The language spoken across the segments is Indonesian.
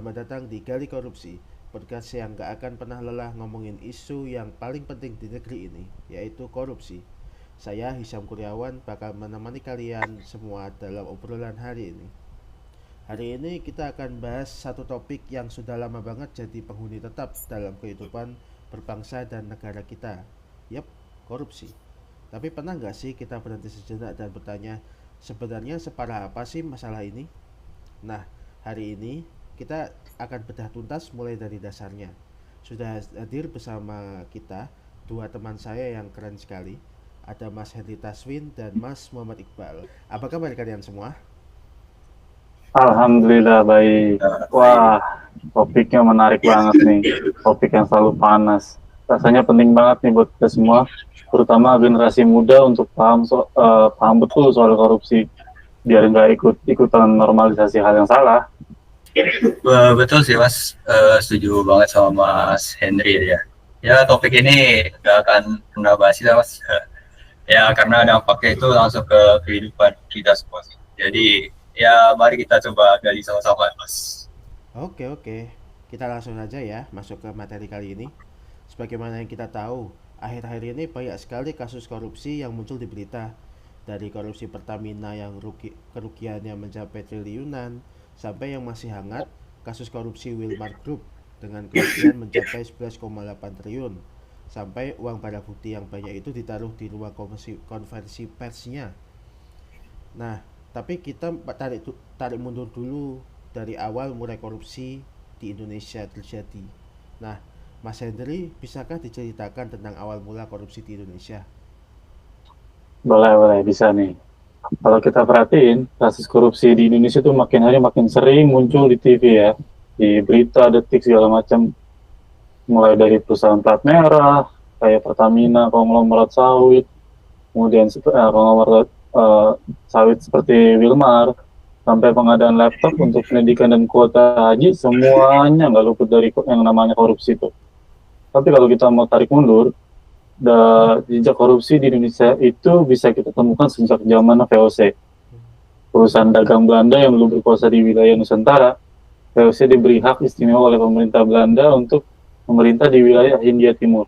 selamat datang di Gali Korupsi, podcast yang gak akan pernah lelah ngomongin isu yang paling penting di negeri ini, yaitu korupsi. Saya Hisyam Kuryawan bakal menemani kalian semua dalam obrolan hari ini. Hari ini kita akan bahas satu topik yang sudah lama banget jadi penghuni tetap dalam kehidupan berbangsa dan negara kita. Yap, korupsi. Tapi pernah nggak sih kita berhenti sejenak dan bertanya, sebenarnya separah apa sih masalah ini? Nah, hari ini kita akan bedah tuntas mulai dari dasarnya. Sudah hadir bersama kita dua teman saya yang keren sekali. Ada Mas Henry Taswin dan Mas Muhammad Iqbal. Apa kabar kalian semua? Alhamdulillah baik. Wah, topiknya menarik banget nih. Topik yang selalu panas. Rasanya penting banget nih buat kita semua, terutama generasi muda untuk paham betul soal korupsi, biar nggak ikut-ikutan normalisasi hal yang salah. Betul sih Mas, setuju banget sama Mas Henry ya. Ya topik ini nggak akan pernah basi lah Mas. Ya karena dampaknya itu langsung ke kehidupan kita semua sih. Jadi ya mari kita coba gali sama-sama Mas. Oke, kita langsung aja ya masuk ke materi kali ini. Sebagaimana yang kita tahu, akhir-akhir ini banyak sekali kasus korupsi yang muncul di berita. Dari korupsi Pertamina yang kerugiannya mencapai triliunan, sampai yang masih hangat, kasus korupsi Wilmar Group dengan kerugian mencapai 11,8 triliun. Sampai uang barang bukti yang banyak itu ditaruh di ruang konversi persnya. Nah, tapi kita tarik mundur dulu dari awal mulai korupsi di Indonesia terjadi. Nah, Mas Hendri, bisakah diceritakan tentang awal mula korupsi di Indonesia? Boleh, bisa nih. Kalau kita perhatiin, kasus korupsi di Indonesia tuh makin hari makin sering muncul di TV ya, di berita, detik segala macam. Mulai dari perusahaan plat merah, kayak Pertamina, konglomerat sawit, kemudian konglomerat sawit seperti Wilmar, sampai pengadaan laptop untuk pendidikan dan kuota haji, semuanya nggak luput dari yang namanya korupsi itu. Tapi kalau kita mau tarik mundur, jejak korupsi di Indonesia itu bisa kita temukan sejak zaman VOC. Perusahaan dagang Belanda yang dulu berkuasa di wilayah Nusantara, VOC diberi hak istimewa oleh pemerintah Belanda untuk memerintah di wilayah Hindia Timur.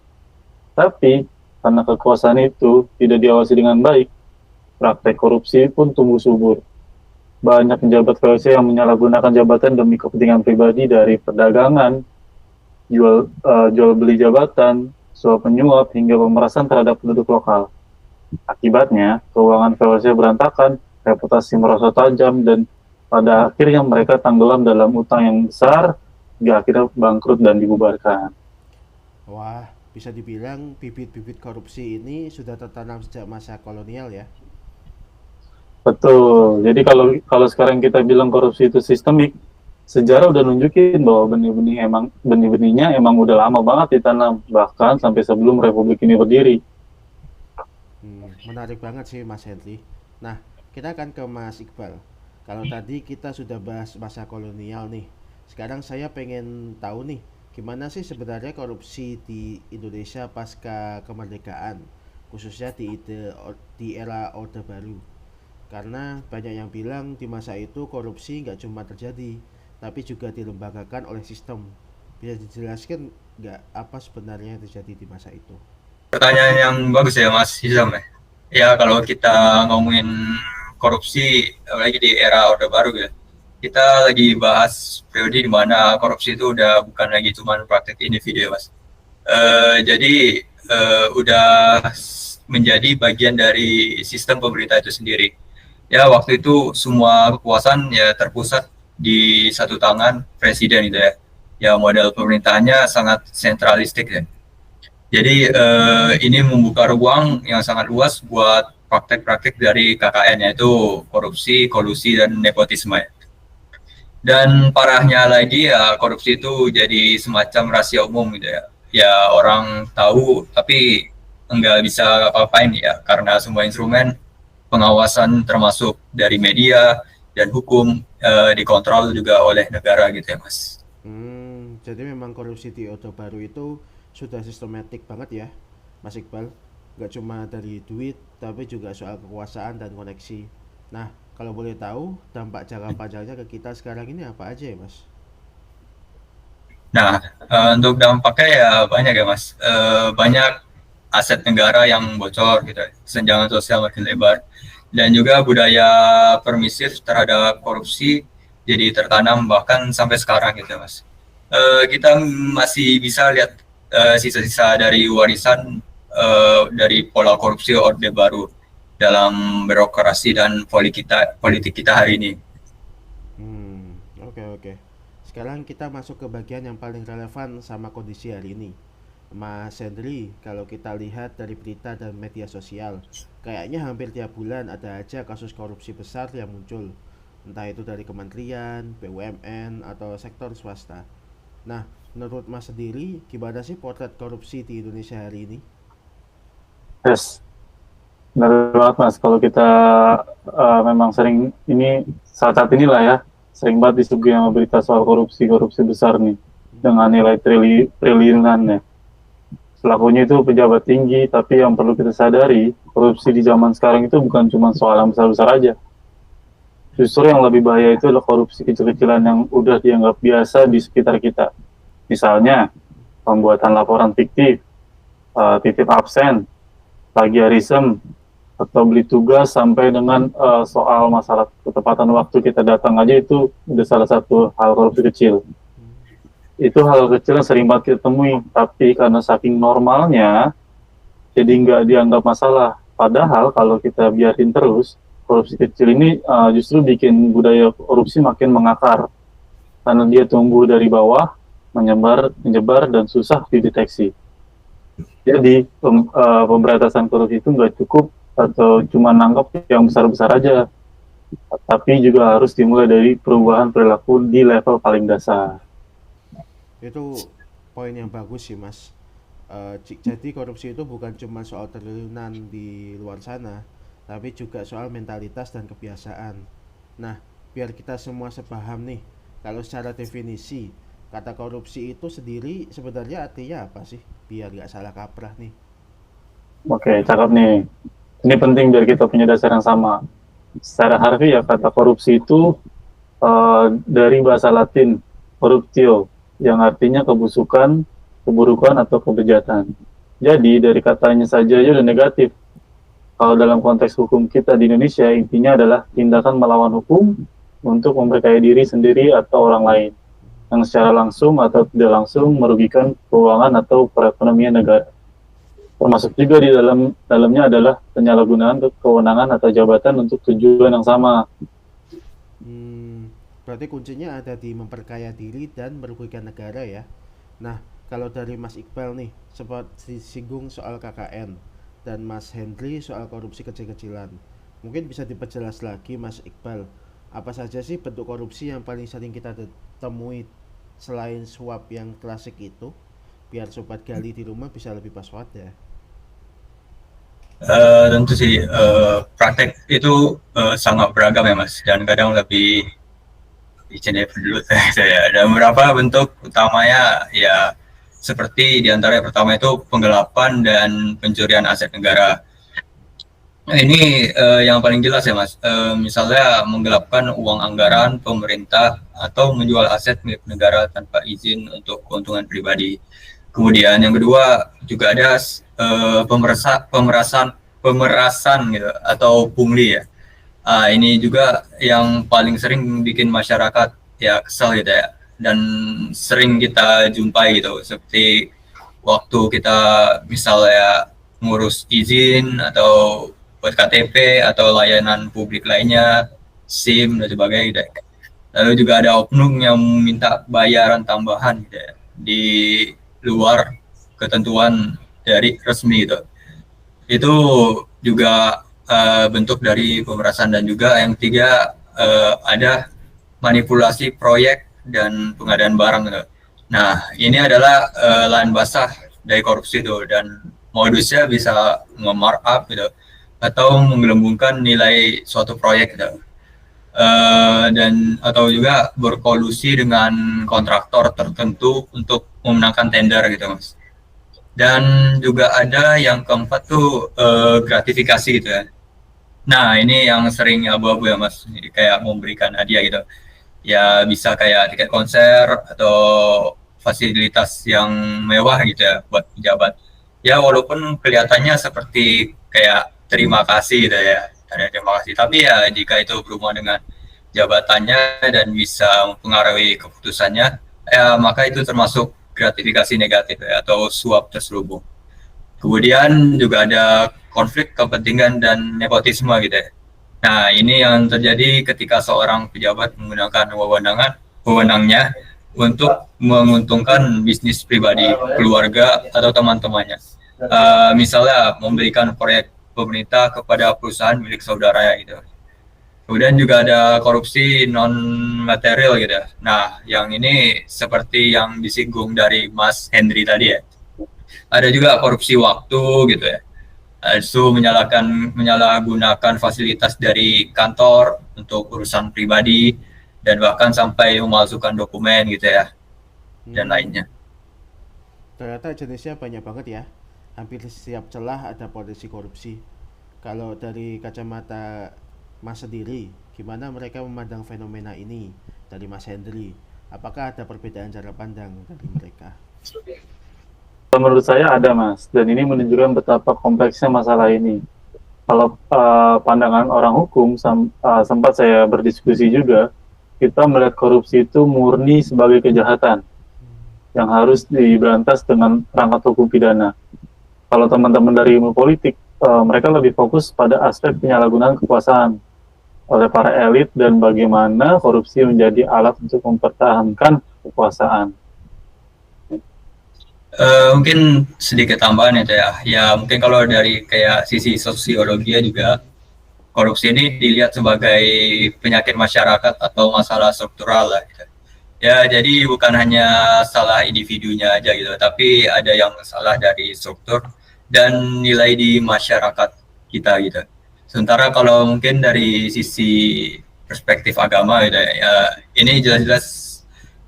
Tapi, karena kekuasaan itu tidak diawasi dengan baik, praktek korupsi pun tumbuh subur. Banyak pejabat VOC yang menyalahgunakan jabatan demi kepentingan pribadi, dari perdagangan, jual beli jabatan, suap menyuap, hingga pemerasan terhadap penduduk lokal. Akibatnya, keuangan VOC berantakan, reputasi merosot tajam, dan pada akhirnya mereka tenggelam dalam utang yang besar, hingga akhirnya bangkrut dan dibubarkan. Wah, bisa dibilang bibit-bibit korupsi ini sudah tertanam sejak masa kolonial ya. Betul. Jadi kalau sekarang kita bilang korupsi itu sistemik, sejarah udah nunjukin bahwa benih-benihnya emang udah lama banget ditanam, bahkan sampai sebelum Republik ini berdiri. Menarik banget sih Mas Henry. Nah, kita akan ke Mas Iqbal. Kalau tadi kita sudah bahas masa kolonial nih, sekarang saya pengen tahu nih, gimana sih sebenarnya korupsi di Indonesia pasca kemerdekaan, khususnya di era Orde Baru. Karena banyak yang bilang di masa itu korupsi nggak cuma terjadi, tapi juga dilembagakan oleh sistem. Bisa dijelaskan nggak apa sebenarnya yang terjadi di masa itu? Pertanyaan yang bagus ya Mas Hizam ya. Ya kalau kita ngomongin korupsi apalagi di era Orde Baru ya. Kita lagi bahas periode di mana korupsi itu udah bukan lagi cuma praktek individu ya Mas. Jadi udah menjadi bagian dari sistem pemerintah itu sendiri. Ya waktu itu semua kekuasaan ya terpusat di satu tangan presiden itu ya. Ya model pemerintahannya sangat sentralistik ya. Jadi ini membuka ruang yang sangat luas buat praktek-praktek dari KKN, yaitu korupsi, kolusi, dan nepotisme. Dan parahnya lagi ya korupsi itu jadi semacam rahasia umum gitu ya. Ya orang tahu tapi enggak bisa apa-apain ya karena semua instrumen pengawasan termasuk dari media dan hukum dikontrol juga oleh negara gitu ya Mas. Jadi memang korupsi di Orde Baru itu sudah sistematik banget ya, Mas Iqbal. Gak cuma dari duit, tapi juga soal kekuasaan dan koneksi. Nah, kalau boleh tahu, dampak jangka panjangnya ke kita sekarang ini apa aja ya, Mas? Nah, untuk dampaknya ya banyak ya Mas. Banyak aset negara yang bocor gitu, senjangan sosial makin lebar, dan juga budaya permisif terhadap korupsi jadi tertanam bahkan sampai sekarang gitu Mas. Kita masih bisa lihat sisa-sisa dari warisan dari pola korupsi Orde Baru dalam birokrasi dan politik kita hari ini. Oke oke. Sekarang kita masuk ke bagian yang paling relevan sama kondisi hari ini. Mas Hendri, kalau kita lihat dari berita dan media sosial, kayaknya hampir tiap bulan ada aja kasus korupsi besar yang muncul. Entah itu dari kementerian, BUMN, atau sektor swasta. Nah, menurut Mas sendiri, gimana sih potret korupsi di Indonesia hari ini? Yes, benar banget Mas. Kalau kita memang sering ini saat-saat inilah ya, sering banget disuguhi sama berita soal korupsi besar nih dengan nilai triliunan ya. Pelakunya itu pejabat tinggi, tapi yang perlu kita sadari, korupsi di zaman sekarang itu bukan cuma soal yang besar-besar aja. Justru yang lebih bahaya itu adalah korupsi kecil-kecilan yang udah dianggap biasa di sekitar kita. Misalnya, pembuatan laporan fiktif, titip absen, plagiarisme, atau beli tugas sampai dengan soal masalah ketepatan waktu kita datang aja itu udah salah satu hal korupsi kecil. Itu hal kecil yang sering banget kita temui, tapi karena saking normalnya, jadi nggak dianggap masalah. Padahal kalau kita biarin terus, korupsi kecil ini justru bikin budaya korupsi makin mengakar. Karena dia tumbuh dari bawah, menyebar dan susah dideteksi. Jadi pemberantasan korupsi itu nggak cukup atau cuma nangkep yang besar-besar aja, tapi juga harus dimulai dari perubahan perilaku di level paling dasar. Itu poin yang bagus sih Mas. Jadi korupsi itu bukan cuma soal triliunan di luar sana, tapi juga soal mentalitas dan kebiasaan. Nah, biar kita semua sepaham nih, kalau secara definisi, kata korupsi itu sendiri sebenarnya artinya apa sih? Biar nggak salah kaprah nih. Oke, cakep nih. Ini penting biar kita punya dasar yang sama. Secara harfiah kata korupsi itu dari bahasa Latin corruptio, yang artinya kebusukan, keburukan atau kebejatan. Jadi dari katanya saja udah negatif. Kalau dalam konteks hukum kita di Indonesia, intinya adalah tindakan melawan hukum untuk memperkaya diri sendiri atau orang lain, yang secara langsung atau tidak langsung merugikan keuangan atau perekonomian negara. Termasuk juga di dalamnya adalah penyalahgunaan kewenangan atau jabatan untuk tujuan yang sama. Berarti kuncinya ada di memperkaya diri dan merugikan negara ya. Nah, kalau dari Mas Iqbal nih, sempat disinggung soal KKN dan Mas Hendri soal korupsi kecil-kecilan. Mungkin bisa diperjelas lagi Mas Iqbal, apa saja sih bentuk korupsi yang paling sering kita temui selain suap yang klasik itu? Biar sobat gali di rumah bisa lebih pas ya. Tentu sih praktek itu sangat beragam ya Mas, dan kadang lebih cenderung dulu saya. Dan beberapa bentuk utamanya ya seperti diantara yang pertama itu penggelapan dan pencurian aset negara. Nah, ini yang paling jelas ya Mas. Misalnya menggelapkan uang anggaran pemerintah atau menjual aset milik negara tanpa izin untuk keuntungan pribadi. Kemudian yang kedua juga ada pemerasan gitu atau pungli ya. Ini juga yang paling sering bikin masyarakat ya kesal gitu ya, dan sering kita jumpai gitu, seperti waktu kita misalnya ngurus izin atau buat KTP atau layanan publik lainnya, SIM dan sebagainya gitu ya. Lalu juga ada oknum yang minta bayaran tambahan gitu ya, di luar ketentuan dari resmi gitu. Itu juga bentuk dari pemerasan. Dan juga yang ketiga ada manipulasi proyek dan pengadaan barang gitu. Nah, ini adalah lahan basah dari korupsi itu, dan modusnya bisa nge-markup gitu atau menggelembungkan nilai suatu proyek gitu. Dan atau juga berkolusi dengan kontraktor tertentu untuk memenangkan tender gitu Mas. Dan juga ada yang keempat tuh gratifikasi gitu ya. Nah, ini yang sering abu-abu ya Mas, jadi kayak memberikan hadiah gitu ya, bisa kayak tiket konser atau fasilitas yang mewah gitu ya buat pejabat. Ya walaupun kelihatannya seperti kayak terima kasih gitu ya, ada terima kasih. Tapi ya jika itu berhubungan dengan jabatannya dan bisa mempengaruhi keputusannya, ya maka itu termasuk gratifikasi negatif ya, atau suap terselubung. Kemudian juga ada konflik kepentingan dan nepotisme gitu ya. Nah, ini yang terjadi ketika seorang pejabat menggunakan wewenangnya untuk menguntungkan bisnis pribadi, keluarga, atau teman-temannya. Misalnya memberikan proyek pemerintah kepada perusahaan milik saudara gitu. Kemudian juga ada korupsi non material gitu ya. Nah, yang ini seperti yang disinggung dari Mas Henry tadi ya. Ada juga korupsi waktu gitu ya. Itu menyalahgunakan fasilitas dari kantor untuk urusan pribadi dan bahkan sampai memalsukan dokumen gitu ya dan lainnya. Ternyata jenisnya banyak banget ya. Hampir setiap celah ada potensi korupsi. Kalau dari kacamata Mas sendiri, gimana mereka memandang fenomena ini dari Mas Hendry? Apakah ada perbedaan cara pandang dari mereka? Menurut saya ada, Mas, dan ini menunjukkan betapa kompleksnya masalah ini. Kalau pandangan orang hukum, sempat saya berdiskusi juga, kita melihat korupsi itu murni sebagai kejahatan yang harus diberantas dengan perangkat hukum pidana. Kalau teman-teman dari ilmu politik, mereka lebih fokus pada aspek penyalahgunaan kekuasaan oleh para elit dan bagaimana korupsi menjadi alat untuk mempertahankan kekuasaan. Mungkin sedikit tambahan ya, ya mungkin kalau dari kayak sisi sosiologi juga korupsi ini dilihat sebagai penyakit masyarakat atau masalah struktural lah gitu. Ya jadi bukan hanya salah individunya aja gitu, tapi ada yang salah dari struktur dan nilai di masyarakat kita gitu. Sementara kalau mungkin dari sisi perspektif agama gitu ya, ini jelas-jelas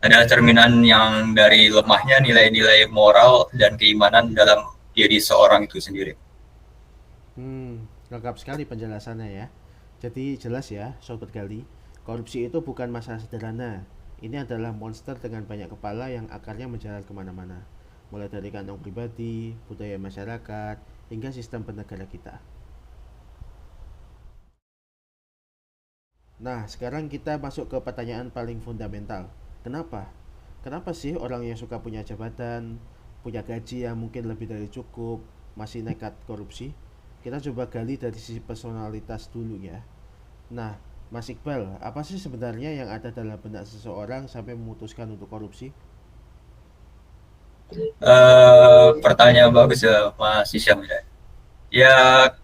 ada cerminan yang dari lemahnya nilai-nilai moral dan keimanan dalam diri seorang itu sendiri. Lengkap sekali penjelasannya ya. Jadi jelas ya, Sobat Gali, korupsi itu bukan masalah sederhana. Ini adalah monster dengan banyak kepala yang akarnya menjalar kemana-mana. Mulai dari kantong pribadi, budaya masyarakat, hingga sistem bernegara kita. Nah, sekarang kita masuk ke pertanyaan paling fundamental. Kenapa? Kenapa sih orang yang suka punya jabatan, punya gaji yang mungkin lebih dari cukup, masih nekat korupsi? Kita coba gali dari sisi personalitas dulu ya. Nah, Mas Iqbal, apa sih sebenarnya yang ada dalam benak seseorang sampai memutuskan untuk korupsi? Pertanyaan bagus ya Mas Isyam ya. Ya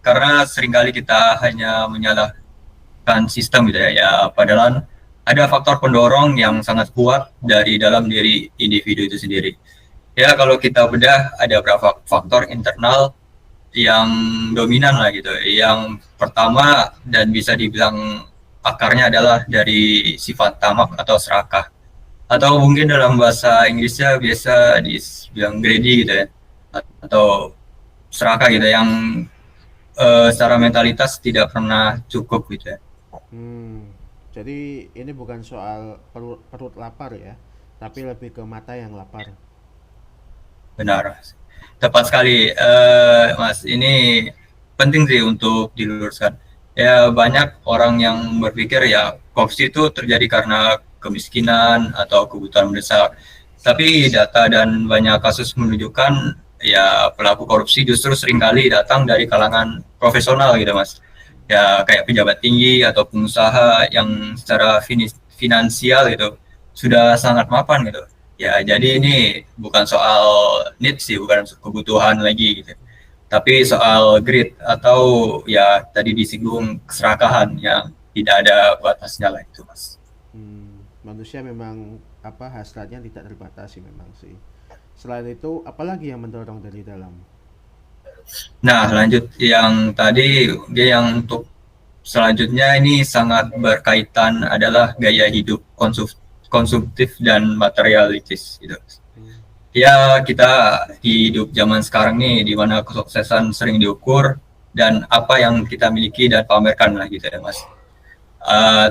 karena seringkali kita hanya menyalahkan sistem gitu ya. Ya padahal ada faktor pendorong yang sangat kuat dari dalam diri individu itu sendiri. Ya kalau kita bedah ada beberapa faktor internal yang dominan lah gitu. Yang pertama dan bisa dibilang akarnya adalah dari sifat tamak atau serakah. Atau mungkin dalam bahasa Inggrisnya biasa dibilang greedy gitu ya. Atau serakah gitu yang secara mentalitas tidak pernah cukup gitu ya. Jadi ini bukan soal perut lapar ya, tapi lebih ke mata yang lapar. Benar, tepat sekali Mas. Ini penting sih untuk diluruskan. Ya banyak orang yang berpikir ya korupsi itu terjadi karena kemiskinan atau kebutuhan mendesak. Tapi data dan banyak kasus menunjukkan ya pelaku korupsi justru seringkali datang dari kalangan profesional gitu Mas. Ya kayak pejabat tinggi atau pengusaha yang secara finansial gitu sudah sangat mapan gitu. Ya jadi ini bukan soal need sih, bukan kebutuhan lagi gitu. Tapi soal greed atau ya tadi disinggung keserakahan yang tidak ada batasnya lah itu Mas. Manusia memang hasratnya tidak terbatasi memang sih. Selain itu apalagi yang mendorong dari dalam? Nah, lanjut yang tadi, yang untuk selanjutnya ini sangat berkaitan adalah gaya hidup konsumtif dan materialistis gitu. Ya, kita hidup zaman sekarang nih di mana kesuksesan sering diukur dan apa yang kita miliki dan pamerkan lah gitu ya Mas.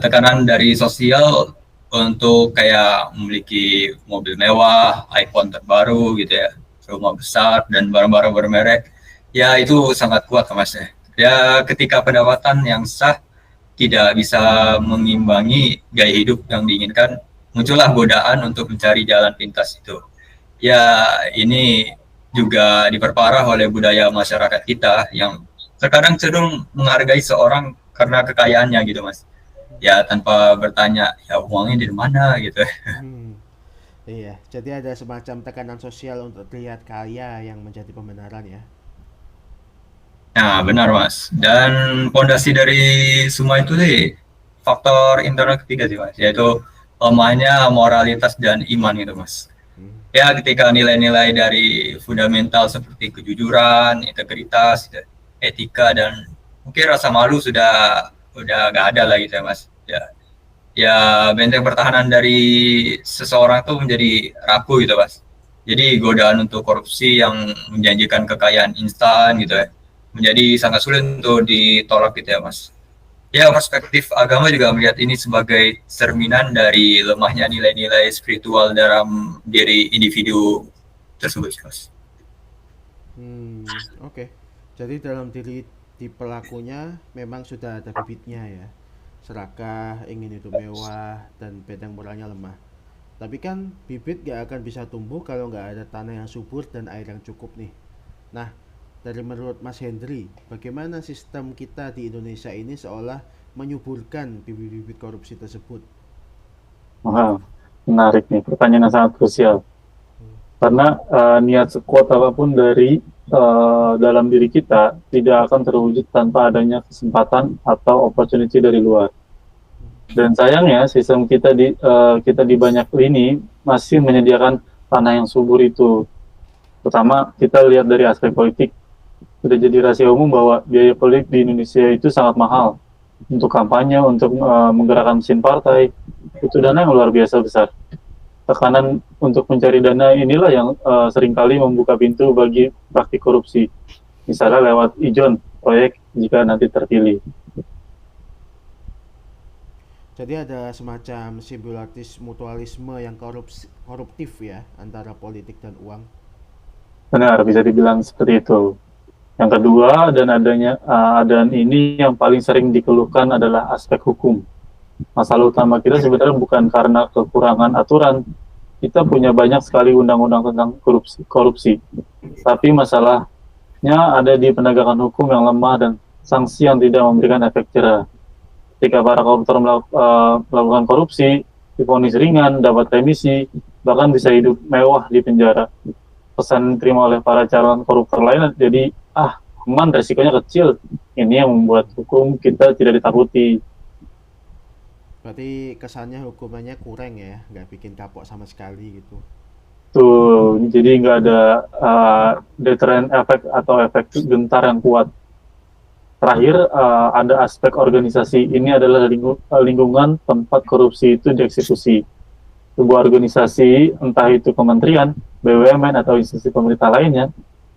Tekanan dari sosial untuk kayak memiliki mobil mewah, iPhone terbaru gitu ya, rumah besar dan barang-barang bermerek, ya itu sangat kuat Mas ya. Ya ketika pendapatan yang sah tidak bisa mengimbangi gaya hidup yang diinginkan, muncullah godaan untuk mencari jalan pintas itu. Ya ini juga diperparah oleh budaya masyarakat kita yang terkadang cenderung menghargai seorang karena kekayaannya gitu Mas. Ya tanpa bertanya ya uangnya dari mana gitu. Hmm, iya, jadi ada semacam tekanan sosial untuk terlihat kaya yang menjadi pembenaran ya. Nah benar Mas. Dan pondasi dari semua itu sih faktor internal ketiga sih Mas, yaitu lemahnya moralitas dan iman gitu Mas. Hmm. Ya ketika nilai-nilai dari fundamental seperti kejujuran, integritas, etika dan mungkin rasa malu udah nggak ada lagi gitu ya Mas. Ya, ya benteng pertahanan dari seseorang tuh menjadi rapuh gitu Mas. Jadi godaan untuk korupsi yang menjanjikan kekayaan instan gitu ya, menjadi sangat sulit untuk ditolak gitu ya Mas. Ya perspektif agama juga melihat ini sebagai cerminan dari lemahnya nilai-nilai spiritual dalam diri individu tersebut Mas. Hmm, oke. Jadi dalam diri di pelakunya memang sudah ada bibitnya ya. Serakah, ingin hidup mewah, dan benteng moralnya lemah. Tapi kan bibit gak akan bisa tumbuh kalau nggak ada tanah yang subur dan air yang cukup nih. Nah, dari menurut Mas Hendri, bagaimana sistem kita di Indonesia ini seolah menyuburkan bibit-bibit korupsi tersebut? Wah, menarik nih, pertanyaan yang sangat krusial. Karena niat sekuat apapun dari dalam diri kita tidak akan terwujud tanpa adanya kesempatan atau opportunity dari luar. Dan sayangnya sistem kita di banyak lini masih menyediakan tanah yang subur itu. Pertama, kita lihat dari aspek politik. Sudah jadi rahasia umum bahwa biaya politik di Indonesia itu sangat mahal. Untuk kampanye, untuk menggerakkan mesin partai, itu dana yang luar biasa besar. Tekanan untuk mencari dana inilah yang seringkali membuka pintu bagi praktik korupsi. Misalnya lewat ijon proyek jika nanti terpilih. Jadi ada semacam simbiosis mutualisme yang koruptif ya antara politik dan uang. Benar, bisa dibilang seperti itu. Yang kedua, dan ini yang paling sering dikeluhkan adalah aspek hukum. Masalah utama kita sebenarnya bukan karena kekurangan aturan. Kita punya banyak sekali undang-undang tentang korupsi. Tapi masalahnya ada di penegakan hukum yang lemah dan sanksi yang tidak memberikan efek jerah. Ketika para koruptor melakukan korupsi, divonis ringan, dapat remisi, bahkan bisa hidup mewah di penjara. Pesan diterima oleh para calon koruptor lain jadi aman, resikonya kecil. Ini yang membuat hukum kita tidak ditakuti. Berarti kesannya hukumannya kurang ya, nggak bikin kapok sama sekali gitu. Tuh, jadi nggak ada deterrent efek atau efek gentar yang kuat. Terakhir, ada aspek organisasi. Ini adalah lingkungan tempat korupsi itu dieksekusi. Sebuah organisasi, entah itu kementerian, BUMN, atau institusi pemerintah lainnya,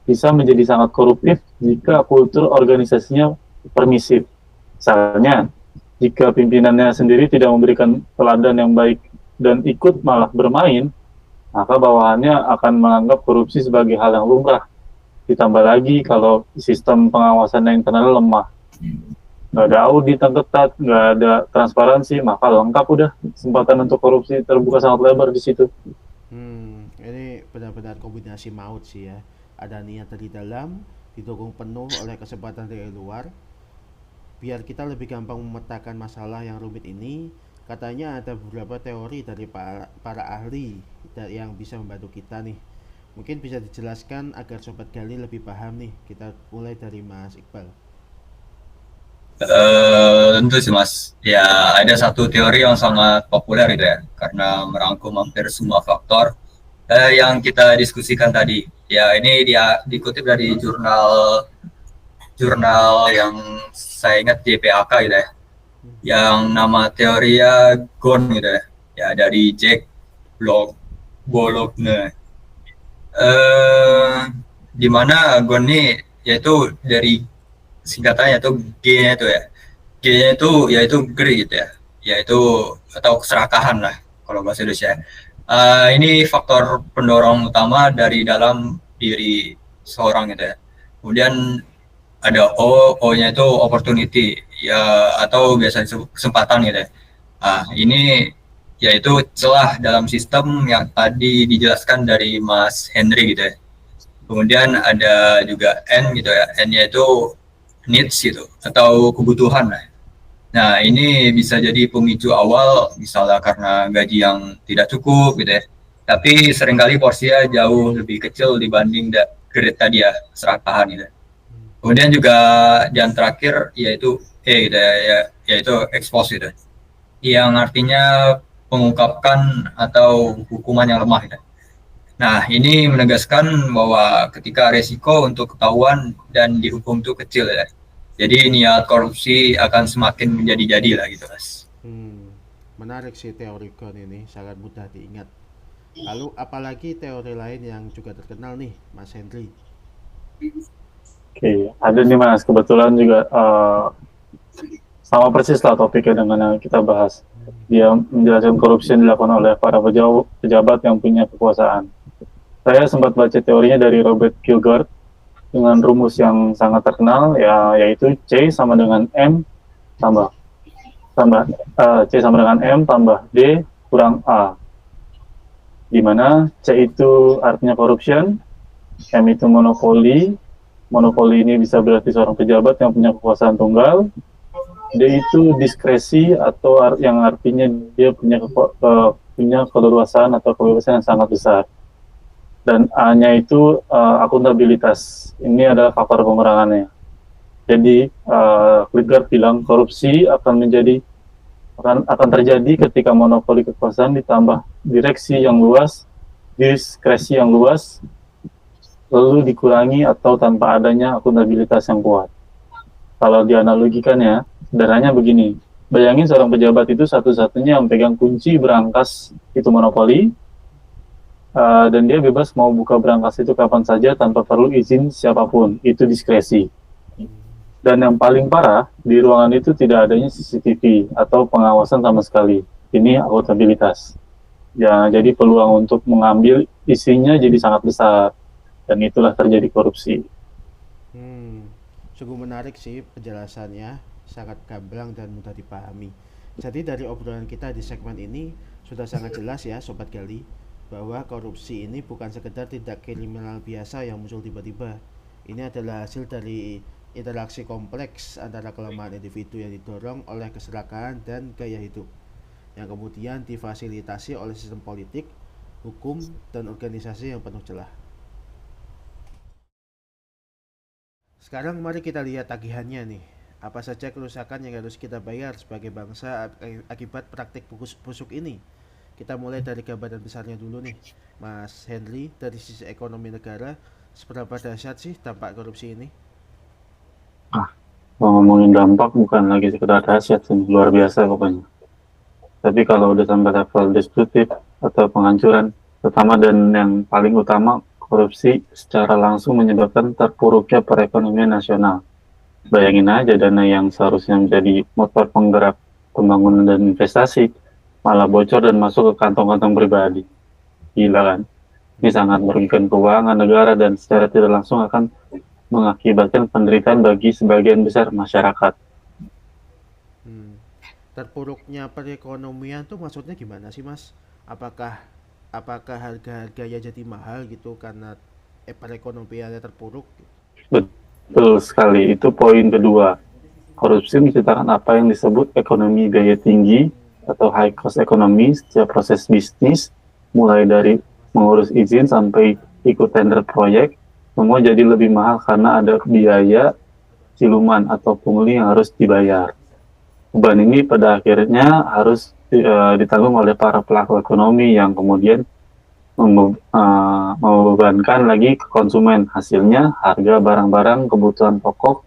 bisa menjadi sangat koruptif jika kultur organisasinya permisif. Misalnya, jika pimpinannya sendiri tidak memberikan teladan yang baik dan ikut malah bermain, maka bawahannya akan menganggap korupsi sebagai hal yang lumrah. Ditambah lagi kalau sistem pengawasan yang internal lemah. Nggak ada audit yang ketat, nggak ada transparansi, maka lengkap udah. Kesempatan untuk korupsi terbuka sangat lebar di situ. Ini benar-benar kombinasi maut sih ya. Ada niat dari dalam, didukung penuh oleh kesempatan dari luar. Biar kita lebih gampang memetakan masalah yang rumit ini, katanya ada beberapa teori dari para ahli yang bisa membantu kita nih. Mungkin bisa dijelaskan agar Sobat Gali lebih paham nih. Kita mulai dari Mas Iqbal. Tentu sih Mas. Ya ada satu teori yang sangat populer gitu ya, karena merangkum hampir semua faktor yang kita diskusikan tadi. Ya ini dia dikutip dari jurnal yang saya ingat JPAK gitu ya, yang nama teorinya GON gitu ya, ya dari Jack Bologne. Di mana GON ini yaitu dari singkatannya itu G-nya itu ya, G-nya itu yaitu Greek gitu ya. yaitu atau keserakahan lah kalau bahasa Indonesia. Ini faktor pendorong utama dari dalam diri seorang gitu ya. Kemudian ada O-nya itu opportunity ya, atau biasanya kesempatan gitu ya. Ini yaitu celah dalam sistem yang tadi dijelaskan dari Mas Henry gitu ya. Kemudian ada juga N gitu ya. N-nya itu needs gitu atau kebutuhan lah. Nah, ini bisa jadi pemicu awal misalnya karena gaji yang tidak cukup gitu ya. Tapi seringkali porsinya jauh lebih kecil dibanding grade tadi ya, serakahan gitu. Kemudian juga yang terakhir yaitu gitu ya, yaitu expose gitu. Yang artinya mengungkapkan atau hukuman yang lemah gitu. Nah, ini menegaskan bahwa ketika resiko untuk ketahuan dan dihukum itu kecil ya. Jadi niat korupsi akan semakin menjadi-jadi lah gitu, Mas. Menarik sih teori Gon ini, sangat mudah diingat. Lalu apalagi teori lain yang juga terkenal nih, Mas Henry? Oke, ada nih Mas, kebetulan juga sama persis lah topiknya dengan yang kita bahas. Dia menjelaskan korupsi yang dilakukan oleh para pejabat yang punya kekuasaan. Saya sempat baca teorinya dari Robert Kierkegaard dengan rumus yang sangat terkenal, yaitu C sama dengan M tambah C sama dengan M tambah D kurang A, di mana C itu artinya corruption, M itu monopoli ini bisa berarti seorang pejabat yang punya kekuasaan tunggal, D itu diskresi atau yang artinya dia punya keleluasaan atau kebebasan yang sangat besar. Dan A-nya itu akuntabilitas. Ini adalah faktor pengurangannya. Jadi Kierkegaard bilang korupsi akan terjadi ketika monopoli kekuasaan ditambah direksi yang luas, diskresi yang luas, lalu dikurangi atau tanpa adanya akuntabilitas yang kuat. Kalau dianalogikan ya, sederhananya begini. Bayangin seorang pejabat itu satu-satunya yang pegang kunci berangkas itu monopoli, dan dia bebas mau buka berangkas itu kapan saja tanpa perlu izin siapapun. Itu diskresi. Dan yang paling parah, di ruangan itu tidak adanya CCTV atau pengawasan sama sekali. Ini akuntabilitas. Ya, jadi peluang untuk mengambil isinya jadi sangat besar. Dan itulah terjadi korupsi. Sungguh menarik sih penjelasannya, sangat gamblang dan mudah dipahami. Jadi dari obrolan kita di segmen ini sudah sangat jelas ya Sobat Gali, bahwa korupsi ini bukan sekedar tindak kriminal biasa yang muncul tiba-tiba. Ini adalah hasil dari interaksi kompleks antara kelemahan individu yang didorong oleh keserakahan dan gaya hidup, yang kemudian difasilitasi oleh sistem politik, hukum, dan organisasi yang penuh celah. Sekarang mari kita lihat tagihannya nih. Apa saja kerusakan yang harus kita bayar sebagai bangsa akibat praktik busuk ini? Kita mulai dari gambaran besarnya dulu nih, Mas Henry. Dari sisi ekonomi negara, seberapa dahsyat sih dampak korupsi ini? Mau ngomongin dampak bukan lagi sekedar dahsyat, luar biasa pokoknya. Tapi kalau udah sampai level destruktif atau penghancuran, pertama dan yang paling utama, korupsi secara langsung menyebabkan terpuruknya perekonomian nasional. Bayangin aja, dana yang seharusnya menjadi motor penggerak pembangunan dan investasi malah bocor dan masuk ke kantong-kantong pribadi. Gila kan? Ini sangat merugikan keuangan negara dan secara tidak langsung akan mengakibatkan penderitaan bagi sebagian besar masyarakat. Terpuruknya perekonomian tuh maksudnya gimana sih Mas? Apakah harga-harganya jadi mahal gitu karena perekonomiannya terpuruk? Betul sekali, itu poin kedua. Korupsi menciptakan apa yang disebut ekonomi biaya tinggi atau high cost economy. Setiap proses bisnis, mulai dari mengurus izin sampai ikut tender proyek, semua jadi lebih mahal karena ada biaya siluman atau pungli yang harus dibayar. Beban ini pada akhirnya harus ditanggung oleh para pelaku ekonomi yang kemudian membebankan lagi ke konsumen. Hasilnya harga barang-barang kebutuhan pokok,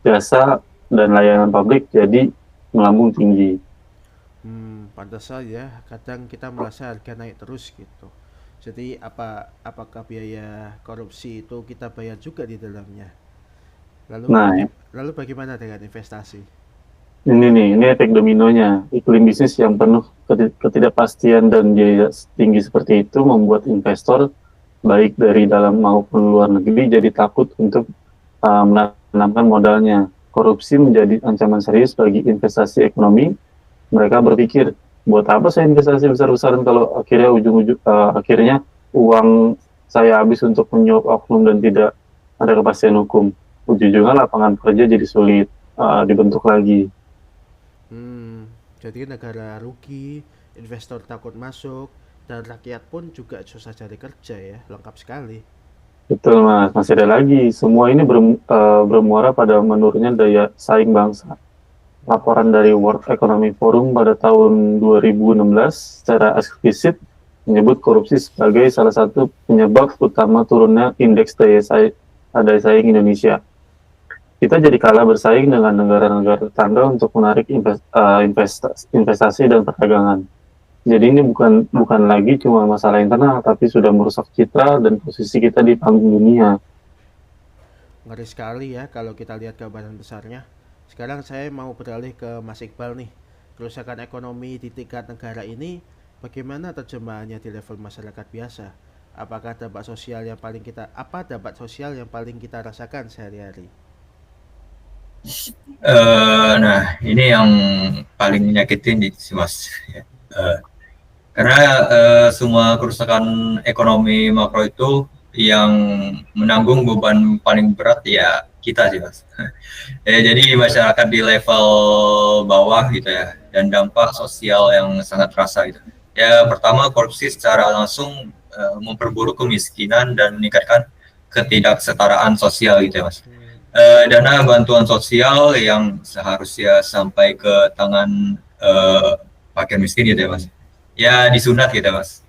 jasa, dan layanan publik jadi melambung tinggi. Pantas saja kadang kita merasa harga naik terus gitu. Jadi apakah biaya korupsi itu kita bayar juga di dalamnya? Lalu bagaimana dengan investasi? ini efek dominonya. Iklim bisnis yang penuh ketidakpastian dan biaya tinggi seperti itu membuat investor baik dari dalam maupun luar negeri jadi takut untuk menanamkan modalnya. Korupsi menjadi ancaman serius bagi investasi ekonomi. Mereka berpikir, buat apa saya investasi besar-besaran kalau akhirnya uang saya habis untuk menyuap oknum dan tidak ada kepastian hukum. Ujung-ujungnya lapangan kerja jadi sulit dibentuk lagi. Jadi negara rugi, investor takut masuk, dan rakyat pun juga susah cari kerja ya, lengkap sekali. Betul Mas, masih ada lagi. Semua ini bermuara pada menurunnya daya saing bangsa. Laporan dari World Economic Forum pada tahun 2016 secara eksplisit menyebut korupsi sebagai salah satu penyebab utama turunnya indeks daya saing Indonesia. Kita jadi kalah bersaing dengan negara-negara tetangga untuk menarik investasi dan perdagangan. Jadi ini bukan lagi cuma masalah internal, tapi sudah merusak citra dan posisi kita di panggung dunia. Ngeri sekali ya kalau kita lihat gambaran besarnya. Sekarang saya mau beralih ke Mas Iqbal nih. Kerusakan ekonomi di tingkat negara ini bagaimana terjemahannya di level masyarakat biasa? Dampak sosial yang paling kita rasakan sehari-hari? Nah, ini yang paling menyakitin sih Mas. Eh, karena semua kerusakan ekonomi makro itu yang menanggung beban paling berat ya kita sih Mas. Jadi masyarakat di level bawah gitu ya, dan dampak sosial yang sangat terasa gitu. Ya pertama, korupsi secara langsung memperburuk kemiskinan dan meningkatkan ketidaksetaraan sosial gitu ya Mas. Dana bantuan sosial yang seharusnya sampai ke tangan fakir miskin gitu ya Mas, ya disunat gitu ya Mas.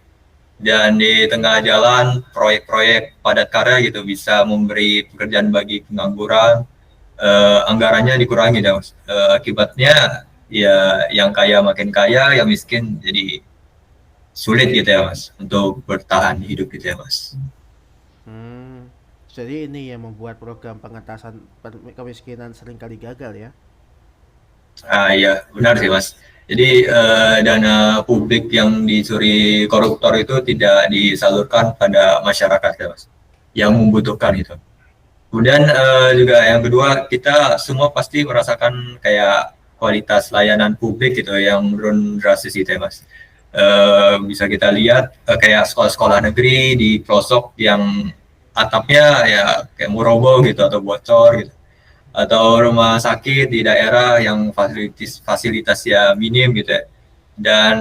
Dan di tengah jalan proyek-proyek padat karya gitu bisa memberi pekerjaan bagi pengangguran, anggarannya dikurangi ya Mas. Akibatnya ya yang kaya makin kaya, yang miskin jadi sulit gitu ya Mas untuk bertahan hidup gitu ya Mas. Jadi ini yang membuat program pengentasan kemiskinan seringkali gagal ya. Ya benar sih Mas. Jadi dana publik yang dicuri koruptor itu tidak disalurkan pada masyarakat ya Mas, yang membutuhkan itu. Kemudian juga yang kedua, kita semua pasti merasakan kayak kualitas layanan publik gitu yang menurun drastis gitu ya Mas. Bisa kita lihat kayak sekolah-sekolah negeri di pelosok yang atapnya ya kayak mau roboh gitu atau bocor gitu, atau rumah sakit di daerah yang fasilitas ya minim gitu ya, dan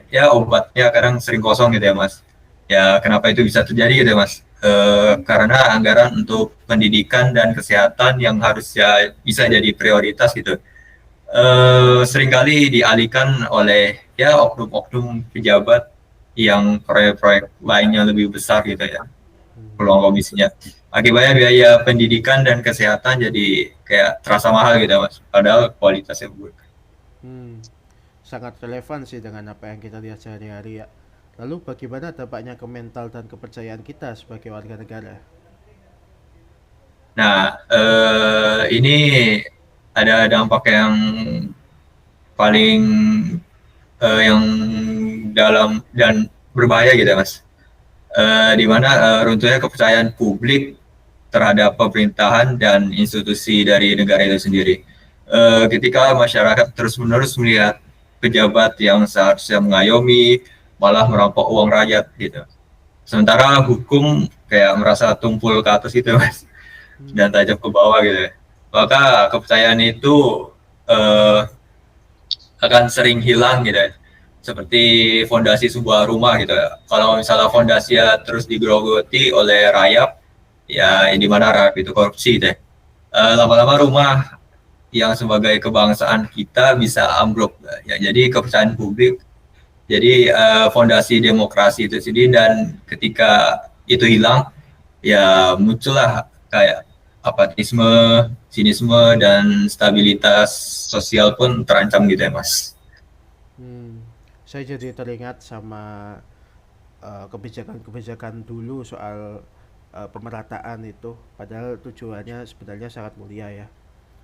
ya obatnya kadang sering kosong gitu ya Mas. Ya kenapa itu bisa terjadi gitu ya Mas? Karena anggaran untuk pendidikan dan kesehatan yang harusnya bisa jadi prioritas gitu seringkali dialihkan oleh ya oknum-oknum pejabat yang proyek-proyek lainnya lebih besar gitu ya, peluang komisinya. Akibatnya biaya pendidikan dan kesehatan jadi kayak terasa mahal gitu Mas, padahal kualitasnya buruk. Sangat relevan sih dengan apa yang kita lihat sehari-hari ya. Lalu bagaimana dampaknya ke mental dan kepercayaan kita sebagai warga negara? Nah, ini ada dampak yang paling yang dalam dan berbahaya gitu Mas. Di mana runtuhnya kepercayaan publik terhadap pemerintahan dan institusi dari negara itu sendiri. Ketika masyarakat terus-menerus melihat pejabat yang seharusnya mengayomi malah merampok uang rakyat gitu. Sementara hukum kayak merasa tumpul ke atas gitu Mas, dan tajam ke bawah gitu. Maka kepercayaan itu akan sering hilang gitu. Seperti fondasi sebuah rumah gitu. Kalau misalnya fondasinya terus digerogoti oleh rayap, ya di mana rayap itu korupsi deh. Lama-lama rumah yang sebagai kebangsaan kita bisa ambruk ya. Jadi kepercayaan publik jadi fondasi demokrasi itu sendiri, dan ketika itu hilang ya muncullah kayak apatisme, sinisme, dan stabilitas sosial pun terancam gitu ya Mas. Saya jadi teringat sama kebijakan-kebijakan dulu soal pemerataan itu, padahal tujuannya sebenarnya sangat mulia ya.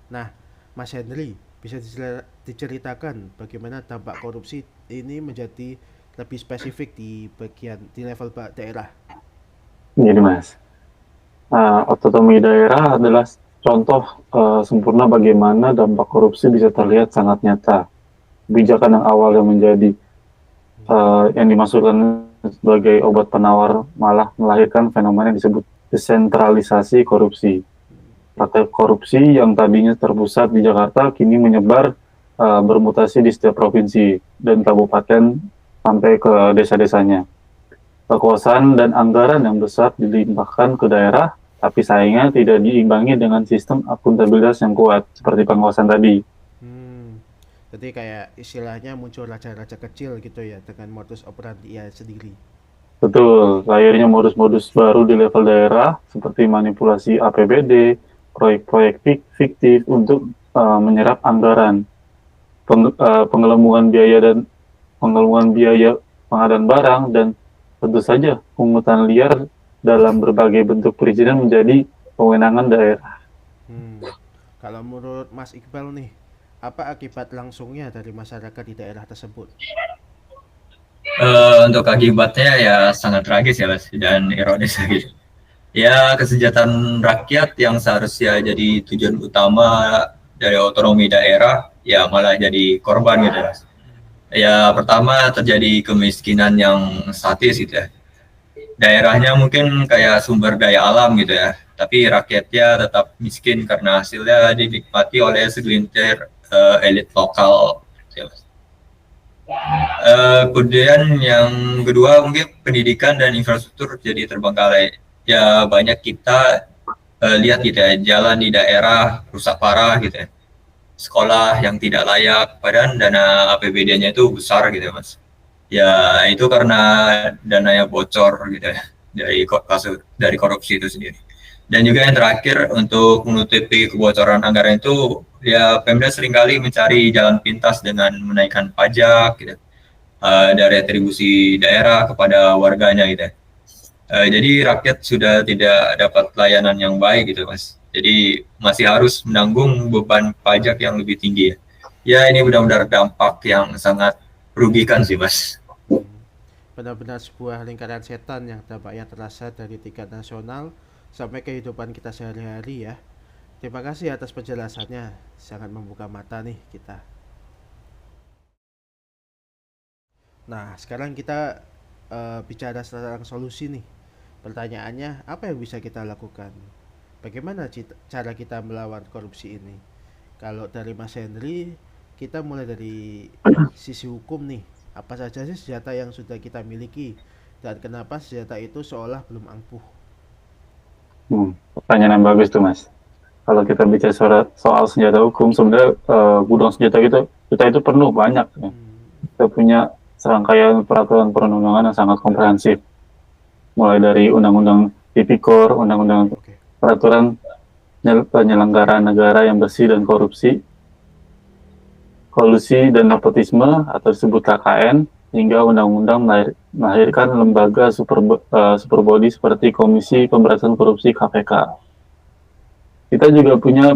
Nah, Mas Henry, Bisa diceritakan bagaimana dampak korupsi ini menjadi lebih spesifik di level daerah. Jadi Mas, otonomi daerah adalah contoh sempurna bagaimana dampak korupsi bisa terlihat sangat nyata. Kebijakan yang awal yang menjadi yang dimasukkan sebagai obat penawar malah melahirkan fenomena yang disebut desentralisasi korupsi. Praktek korupsi yang tadinya terpusat di Jakarta kini menyebar bermutasi di setiap provinsi dan kabupaten sampai ke desa-desanya. Kekuasaan dan anggaran yang besar dilimpahkan ke daerah, tapi sayangnya tidak diimbangi dengan sistem akuntabilitas yang kuat seperti pengawasan tadi. Jadi kayak istilahnya muncul raja-raja kecil gitu ya dengan modus operandi sendiri. Betul, lahirnya modus-modus baru di level daerah seperti manipulasi APBD, proyek-proyek fiktif untuk menyerap anggaran, penggelembungan biaya pengadaan barang, dan tentu saja pungutan liar dalam berbagai bentuk perizinan menjadi kewenangan daerah. Kalau menurut Mas Iqbal nih, apa akibat langsungnya dari masyarakat di daerah tersebut? Untuk akibatnya ya sangat tragis ya Mas, dan ironis lagi. Ya kesejahteraan rakyat yang seharusnya jadi tujuan utama dari otonomi daerah ya malah jadi korban gitu Mas. Ya pertama terjadi kemiskinan yang statis gitu ya. Daerahnya mungkin kayak sumber daya alam gitu ya, tapi rakyatnya tetap miskin karena hasilnya dinikmati oleh segelintir elit lokal. Kemudian yang kedua mungkin pendidikan dan infrastruktur jadi terbengkalai. Ya banyak kita lihat gitu ya, jalan di daerah rusak parah gitu ya. Sekolah yang tidak layak, padahal dana APBD-nya itu besar gitu ya Mas. Ya itu karena dananya bocor gitu ya dari korupsi itu sendiri. Dan juga yang terakhir untuk menutupi kebocoran anggaran itu ya Pemda seringkali mencari jalan pintas dengan menaikkan pajak gitu dari atribusi daerah kepada warganya gitu ya. Jadi rakyat sudah tidak dapat layanan yang baik gitu Mas. Jadi masih harus menanggung beban pajak yang lebih tinggi ya. Ya ini benar-benar dampak yang sangat merugikan sih Mas. Benar-benar sebuah lingkaran setan yang dampaknya terasa dari tingkat nasional sampai kehidupan kita sehari-hari ya. Terima kasih atas penjelasannya, sangat membuka mata nih kita. Nah, sekarang kita bicara tentang solusi nih. Pertanyaannya, apa yang bisa kita lakukan? Bagaimana cara kita melawan korupsi ini? Kalau dari Mas Henry, kita mulai dari sisi hukum nih. Apa saja sih senjata yang sudah kita miliki dan kenapa senjata itu seolah belum ampuh? Pertanyaan yang bagus tuh Mas. Kalau kita bicara soal senjata hukum, sebenarnya gudang senjata kita itu penuh banyak. Ya. Kita punya serangkaian peraturan perundang-undangan yang sangat komprehensif. Mulai dari Undang-Undang Tipikor, Undang-Undang Peraturan Penyelenggaraan Negara yang Bersih dan Korupsi, Kolusi dan Nepotisme atau disebut KKN, hingga Undang-Undang melahirkan lembaga superbody seperti Komisi Pemberantasan Korupsi KPK. Kita juga punya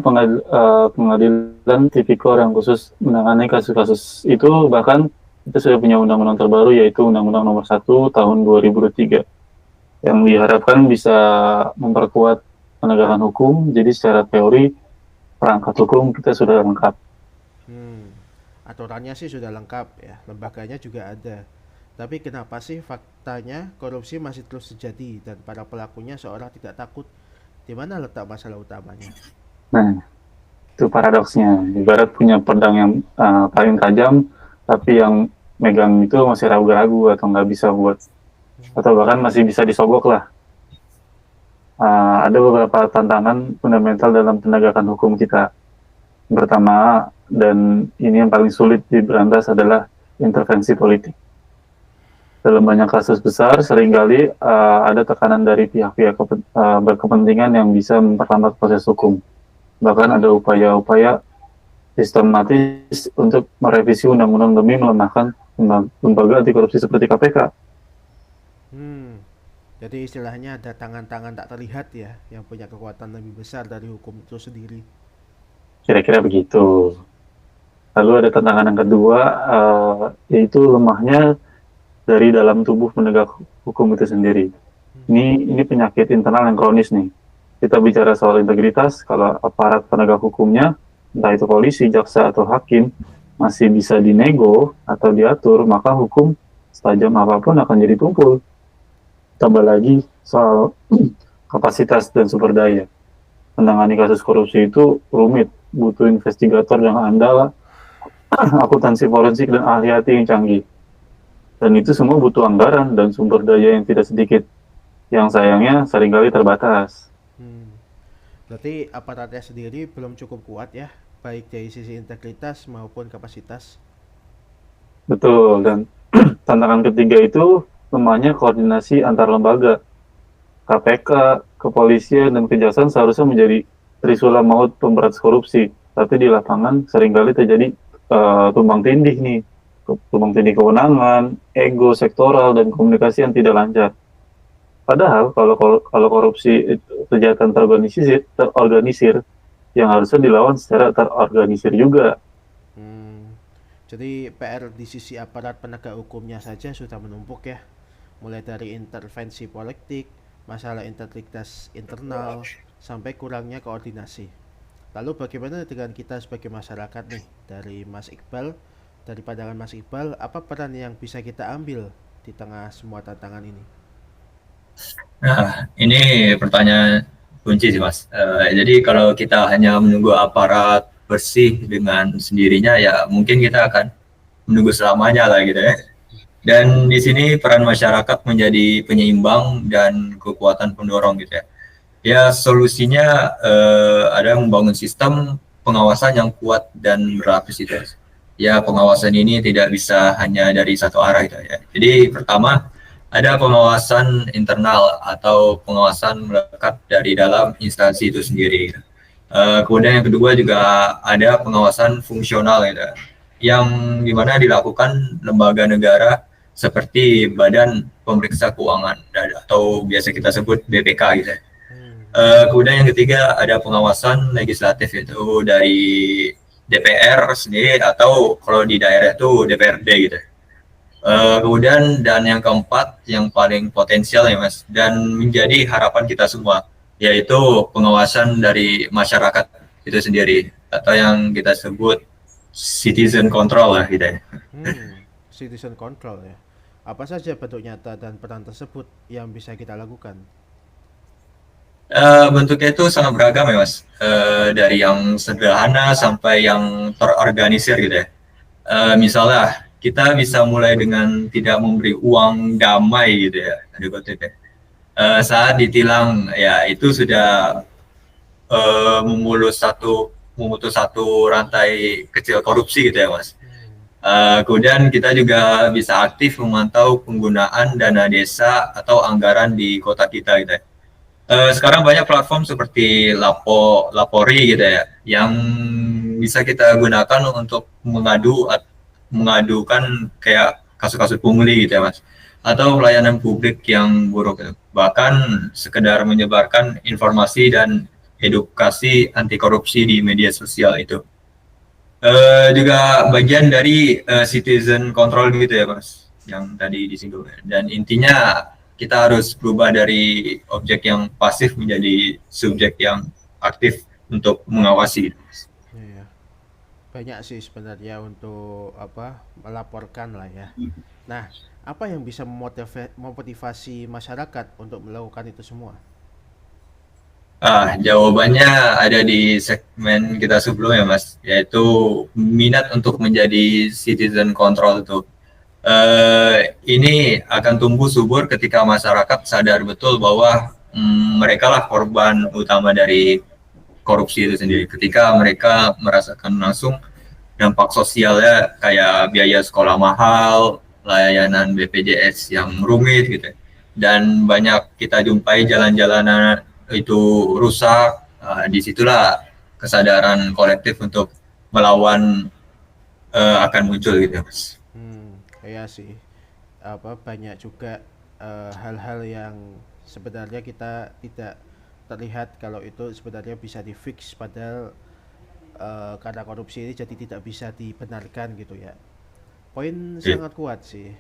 pengadilan Tipikor yang khusus menangani kasus-kasus itu, bahkan kita sudah punya undang-undang terbaru yaitu Undang-Undang Nomor 1 Tahun 2023 yang diharapkan bisa memperkuat penegakan hukum. Jadi secara teori perangkat hukum kita sudah lengkap. Aturannya sih sudah lengkap ya, lembaganya juga ada. Tapi kenapa sih faktanya korupsi masih terus terjadi dan para pelakunya seolah tidak takut? Di mana letak masalah utamanya? Nah, itu paradoksnya. Ibarat punya pedang yang paling tajam, tapi yang megang itu masih ragu-ragu atau nggak bisa buat, atau bahkan masih bisa disogok lah. Ada beberapa tantangan fundamental dalam penegakan hukum kita. Pertama, dan ini yang paling sulit diberantas adalah intervensi politik. Dalam banyak kasus besar, seringkali ada tekanan dari pihak-pihak berkepentingan yang bisa memperlambat proses hukum. Bahkan ada upaya-upaya sistematis untuk merevisi undang-undang demi melemahkan lembaga anti korupsi seperti KPK. Jadi istilahnya ada tangan-tangan tak terlihat ya, yang punya kekuatan lebih besar dari hukum itu sendiri. Kira-kira begitu. Lalu ada tantangan yang kedua, yaitu lemahnya dari dalam tubuh penegak hukum itu sendiri. Ini penyakit internal yang kronis nih. Kita bicara soal integritas, kalau aparat penegak hukumnya, entah itu polisi, jaksa, atau hakim, masih bisa dinego atau diatur, maka hukum setajam apapun akan jadi tumpul. Tambah lagi soal kapasitas dan sumber daya. Menangani kasus korupsi itu rumit, butuh investigator yang andal, akuntansi forensik, dan ahli IT yang canggih. Dan itu semua butuh anggaran dan sumber daya yang tidak sedikit, yang sayangnya seringkali terbatas. Berarti aparatnya sendiri belum cukup kuat ya, baik dari sisi integritas maupun kapasitas. Betul, dan tantangan ketiga itu lemahnya koordinasi antar lembaga. KPK, kepolisian, dan kejaksaan seharusnya menjadi trisula maut pemberantas korupsi, tapi di lapangan seringkali terjadi tumbang tindih nih, tumbang tindih kewenangan, ego sektoral, dan komunikasi yang tidak lancar. Padahal kalau korupsi itu kejahatan terorganisir yang harusnya dilawan secara terorganisir juga. Jadi PR di sisi aparat penegak hukumnya saja sudah menumpuk ya, mulai dari intervensi politik, masalah integritas internal, sampai kurangnya koordinasi. Lalu bagaimana dengan kita sebagai masyarakat nih, dari Mas Iqbal, dari pandangan Mas Iqbal, apa peran yang bisa kita ambil di tengah semua tantangan ini? Nah, ini pertanyaan kunci sih Mas. Jadi kalau kita hanya menunggu aparat bersih dengan sendirinya, ya mungkin kita akan menunggu selamanya lah gitu ya. Dan di sini peran masyarakat menjadi penyeimbang dan kekuatan pendorong gitu ya. Ya solusinya ada membangun sistem pengawasan yang kuat dan berlapis gitu. Ya pengawasan ini tidak bisa hanya dari satu arah gitu ya. Jadi pertama ada pengawasan internal atau pengawasan melekat dari dalam instansi itu sendiri. Kemudian yang kedua juga ada pengawasan fungsional gitu, yang dimana dilakukan lembaga negara seperti Badan Pemeriksa Keuangan atau biasa kita sebut BPK gitu. Kemudian yang ketiga ada pengawasan legislatif itu dari DPR sendiri atau kalau di daerah itu DPRD gitu. Kemudian dan yang keempat yang paling potensial ya Mas dan menjadi harapan kita semua yaitu pengawasan dari masyarakat itu sendiri atau yang kita sebut citizen control lah gitu ya. Citizen control ya. Apa saja bentuk nyata dan peran tersebut yang bisa kita lakukan? Bentuknya itu sangat beragam ya Mas, dari yang sederhana sampai yang terorganisir gitu ya. Misalnya kita bisa mulai dengan tidak memberi uang damai gitu ya, saat ditilang ya itu sudah memutus satu rantai kecil korupsi gitu ya Mas. Kemudian kita juga bisa aktif memantau penggunaan dana desa atau anggaran di kota kita gitu ya. Sekarang banyak platform seperti Lapori gitu ya, yang bisa kita gunakan untuk mengadukan kayak kasus-kasus pungli gitu ya Mas, atau pelayanan publik yang buruk gitu. Bahkan sekedar menyebarkan informasi dan edukasi anti korupsi di media sosial itu. Juga bagian dari citizen control gitu ya Mas, yang tadi disinggung. Dan intinya kita harus berubah dari objek yang pasif menjadi subjek yang aktif untuk mengawasi. Iya. Banyak sih sebenarnya untuk melaporkan lah ya. Nah, apa yang bisa memotivasi masyarakat untuk melakukan itu semua? Jawabannya ada di segmen kita sebelumnya Mas, yaitu minat untuk menjadi citizen control itu. Ini akan tumbuh subur ketika masyarakat sadar betul bahwa mereka lah korban utama dari korupsi itu sendiri. Ketika mereka merasakan langsung dampak sosialnya kayak biaya sekolah mahal, layanan BPJS yang rumit gitu. Dan banyak kita jumpai jalan-jalanan itu rusak. Disitulah kesadaran kolektif untuk melawan akan muncul gitu Mas. Iya sih. Banyak juga hal-hal yang sebenarnya kita tidak terlihat kalau itu sebenarnya bisa di fix, padahal karena korupsi ini jadi tidak bisa dibenarkan gitu ya. Poin Iya. sangat kuat sih.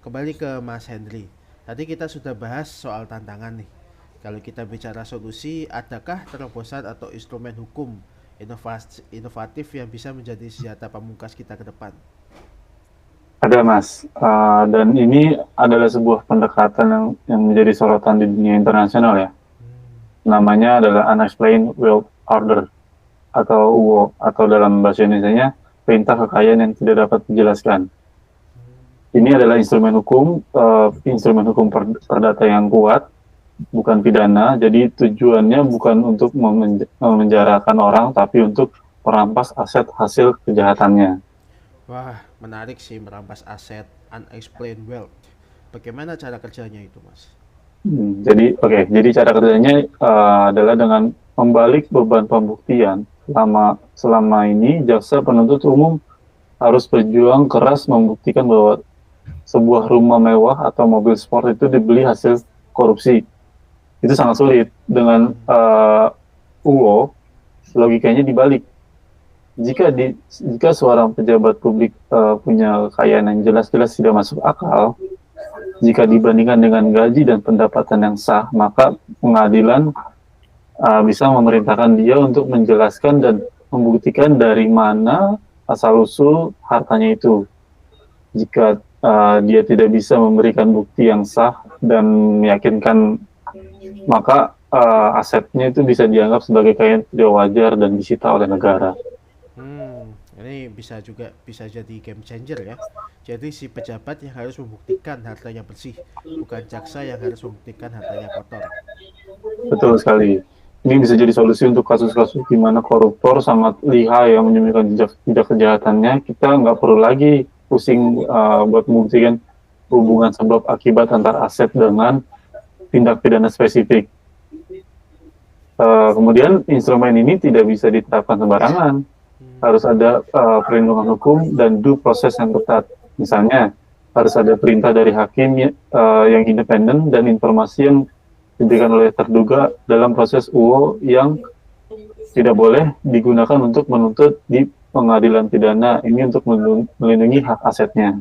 Kembali ke Mas Henry. Tadi kita sudah bahas soal tantangan nih. Kalau kita bicara solusi, adakah terobosan atau instrumen hukum inovatif yang bisa menjadi senjata pamungkas kita ke depan? Ada Mas. Dan ini adalah sebuah pendekatan yang menjadi sorotan di dunia internasional ya. Namanya adalah Unexplained Wealth Order atau UWO, atau dalam bahasa Indonesia-nya perintah kekayaan yang tidak dapat dijelaskan. Ini adalah instrumen hukum perdata yang kuat, bukan pidana. Jadi tujuannya bukan untuk memenjarakan orang, tapi untuk merampas aset hasil kejahatannya. Wah, menarik sih merampas aset unexplained wealth. Bagaimana cara kerjanya itu, Mas? Jadi cara kerjanya adalah dengan membalik beban pembuktian. Selama ini jaksa penuntut umum harus berjuang keras membuktikan bahwa sebuah rumah mewah atau mobil sport itu dibeli hasil korupsi. Itu sangat sulit. Dengan UO, logikanya dibalik. Jika seorang pejabat publik punya kekayaan yang jelas-jelas tidak masuk akal, jika dibandingkan dengan gaji dan pendapatan yang sah, maka pengadilan bisa memerintahkan dia untuk menjelaskan dan membuktikan dari mana asal-usul hartanya itu. Jika dia tidak bisa memberikan bukti yang sah dan meyakinkan, maka asetnya itu bisa dianggap sebagai kekayaan tidak wajar dan disita oleh negara. Ini bisa jadi game changer ya. Jadi si pejabat yang harus membuktikan hartanya bersih, bukan jaksa yang harus membuktikan hartanya kotor. Betul sekali. Ini bisa jadi solusi untuk kasus-kasus di mana koruptor sangat lihai yang menyembunyikan jejak kejahatannya. Kita nggak perlu lagi pusing buat membuktikan hubungan sebab akibat antar aset dengan tindak pidana spesifik. Kemudian instrumen ini tidak bisa diterapkan sembarangan. Harus ada perlindungan hukum dan due proses yang ketat. Misalnya, harus ada perintah dari hakim yang independen dan informasi yang diberikan oleh terduga dalam proses UO yang tidak boleh digunakan untuk menuntut di pengadilan pidana. Ini untuk melindungi hak asetnya.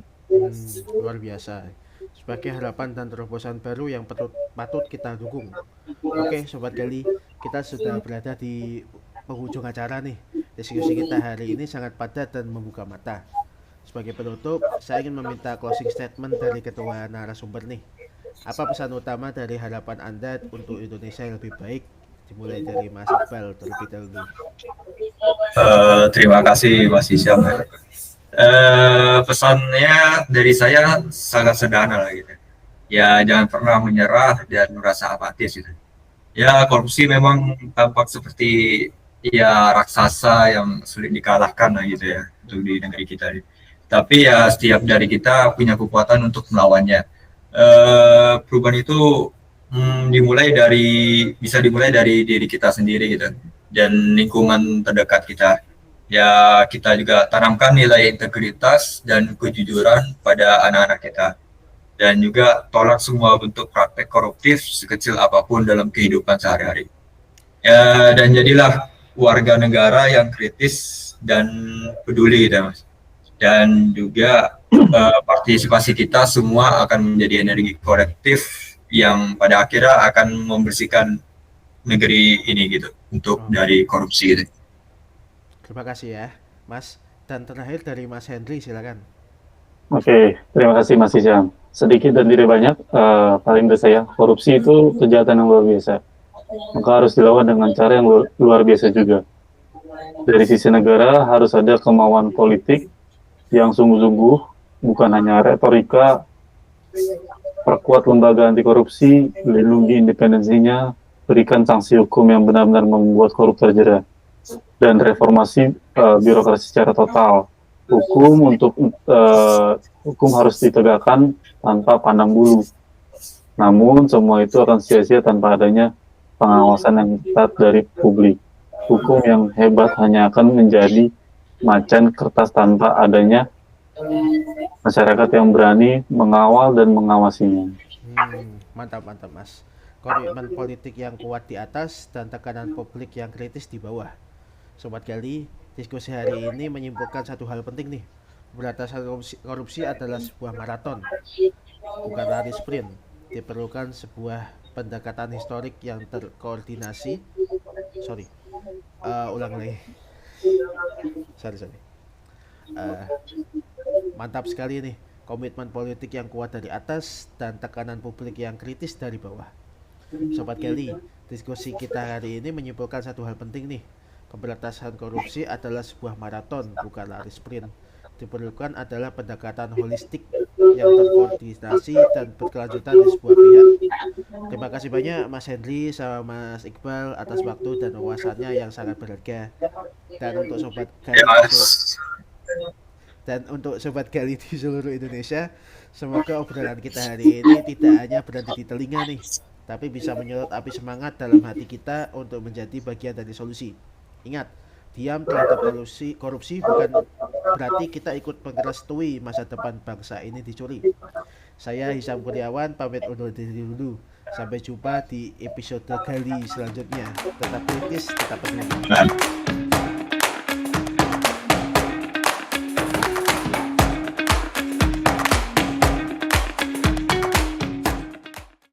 Luar biasa. Sebagai harapan dan terobosan baru yang patut kita dukung. Oke, Sobat Gali, kita sudah berada di penghujung acara nih. Diskusi kita hari ini sangat padat dan membuka mata. Sebagai penutup, saya ingin meminta closing statement dari ketua narasumber nih. Apa pesan utama dari harapan Anda untuk Indonesia yang lebih baik? Dimulai dari Mas Iqbal terlebih dahulu. Terima kasih Mas Isyam. Pesannya dari saya sangat sederhana lah gitu. Ya jangan pernah menyerah dan merasa apatis gitu. Ya korupsi memang tampak seperti ya raksasa yang sulit dikalahkan lah gitu ya untuk di negeri kita. Tapi ya setiap dari kita punya kekuatan untuk melawannya. Perubahan itu bisa dimulai dari diri kita sendiri gitu dan lingkungan terdekat kita. Ya kita juga tanamkan nilai integritas dan kejujuran pada anak-anak kita. Dan juga tolak semua bentuk praktek koruptif sekecil apapun dalam kehidupan sehari-hari. Ya, dan jadilah warga negara yang kritis dan peduli gitu, Mas. Dan juga partisipasi kita semua akan menjadi energi kolektif yang pada akhirnya akan membersihkan negeri ini gitu untuk dari korupsi gitu. Terima kasih ya, Mas. Dan terakhir dari Mas Henry, silakan. Oke, terima kasih Mas Isyam. Sedikit dan tidak banyak, paling dari saya, korupsi itu kejahatan yang luar biasa. Maka harus dilawan dengan cara yang luar biasa juga. Dari sisi negara harus ada kemauan politik yang sungguh-sungguh, bukan hanya retorika, perkuat lembaga anti korupsi, lindungi independensinya, berikan sanksi hukum yang benar-benar membuat koruptor jera, dan reformasi birokrasi secara total. Hukum harus ditegakkan tanpa pandang bulu. Namun semua itu akan sia-sia tanpa adanya pengawasan yang ketat dari publik. Hukum yang hebat hanya akan menjadi macan kertas tanpa adanya masyarakat yang berani mengawal dan mengawasinya. Mantap Mas. Komitmen politik yang kuat di atas dan tekanan publik yang kritis di bawah. Sobat Gali, Diskusi hari ini menyimpulkan satu hal penting nih. Pemberantasan korupsi adalah sebuah maraton, bukan lari sprint. Diperlukan sebuah pendekatan historik yang terkoordinasi. Sorry, ulang lagi. Sorry. Uh, Mantap sekali nih, komitmen politik yang kuat dari atas dan tekanan publik yang kritis dari bawah. Sobat Kelly, diskusi kita hari ini menyimpulkan satu hal penting nih. Pemberantasan korupsi adalah sebuah maraton, bukan lari sprint. Diperlukan adalah pendekatan holistik yang terkoordinasi dan berkelanjutan di sebuah pihak. Terima kasih banyak Mas Henry sama Mas Iqbal atas waktu dan wawasannya yang sangat berharga. Dan untuk sobat Kelly sobat Gali di seluruh Indonesia, semoga obrolan kita hari ini tidak hanya berhenti di telinga nih, tapi bisa menyulut api semangat dalam hati kita untuk menjadi bagian dari solusi. Ingat, diam terhadap korupsi bukan berarti kita ikut merestui masa depan bangsa ini dicuri. Saya Hisam Kurniawan pamit undur diri dulu. Sampai jumpa di episode Gali selanjutnya. Tetap kritis, tetap peduli.